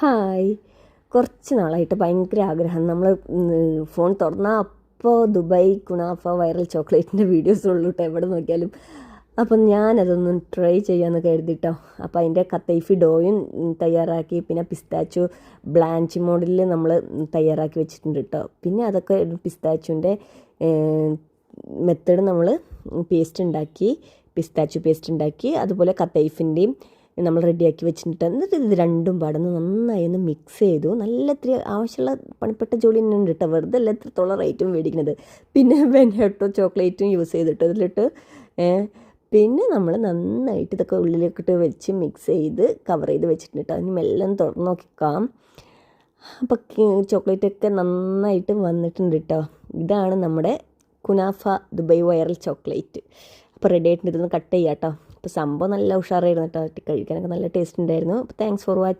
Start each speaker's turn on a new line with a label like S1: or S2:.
S1: Hi. കുറച്ച് നാളായിട്ട് ഭയങ്കര ആഗ്രഹം. നമ്മൾ ഫോൺ തുറന്നാൽ അപ്പോൾ ദുബായ് കുനാഫ വൈറൽ ചോക്ലേറ്റിൻ്റെ വീഡിയോസുള്ളൂ കേട്ടോ, എവിടെ നോക്കിയാലും. അപ്പം ഞാനതൊന്നും ട്രൈ ചെയ്യാമെന്ന് കരുതിട്ടോ. അപ്പോൾ അതിൻ്റെ കത്തൈഫി ഡോയും തയ്യാറാക്കി, പിന്നെ പിസ്താച്ചു ബ്ലാഞ്ചി മോഡലിൽ നമ്മൾ തയ്യാറാക്കി വെച്ചിട്ടുണ്ട് കേട്ടോ. പിന്നെ അതൊക്കെ പിസ്താച്ചുവിൻ്റെ മെത്തേഡ് നമ്മൾ പിസ്താച്ചു പേസ്റ്റ് ഉണ്ടാക്കി, അതുപോലെ കത്തൈഫിൻ്റെയും നമ്മൾ റെഡിയാക്കി വെച്ചിട്ടുണ്ട്. എന്നിട്ട് ഇത് രണ്ടും പാടന്ന് നന്നായി ഒന്ന് മിക്സ് ചെയ്തു. നല്ല ഇത്തിരി ആവശ്യമുള്ള പണിപ്പെട്ട ജോലി തന്നെ ഉണ്ട് കേട്ടോ, വെറുതെ അല്ല ഇത്രത്തോളം റേറ്റും മേടിക്കുന്നത്. പിന്നെ വെനട്ടോ ചോക്ലേറ്റും യൂസ് ചെയ്തിട്ട് ഇതിലിട്ട് പിന്നെ നമ്മൾ നന്നായിട്ട് ഇതൊക്കെ ഉള്ളിലേക്കിട്ട് വെച്ച് മിക്സ് ചെയ്ത് കവർ ചെയ്ത് വെച്ചിട്ടുണ്ട് കേട്ടോ. ഇനി മെല്ലെ തുറന്ന് നോക്കാം. അപ്പോൾ ചോക്ലേറ്റൊക്കെ നന്നായിട്ട് വന്നിട്ടുണ്ട് കേട്ടോ. ഇതാണ് നമ്മുടെ കുനാഫ ദുബായ് വൈറൽ ചോക്ലേറ്റ്. അപ്പോൾ റെഡി ആയിട്ടുണ്ട്. ഇതൊന്ന് കട്ട് ചെയ്യാം കേട്ടോ. അപ്പോൾ സംഭവം നല്ല ഉഷാറായിരുന്നു കേട്ടോ, കഴിക്കാനൊക്കെ നല്ല ടേസ്റ്റ് ഉണ്ടായിരുന്നു. അപ്പോൾ താങ്ക്സ് ഫോർ വാച്ചിങ്.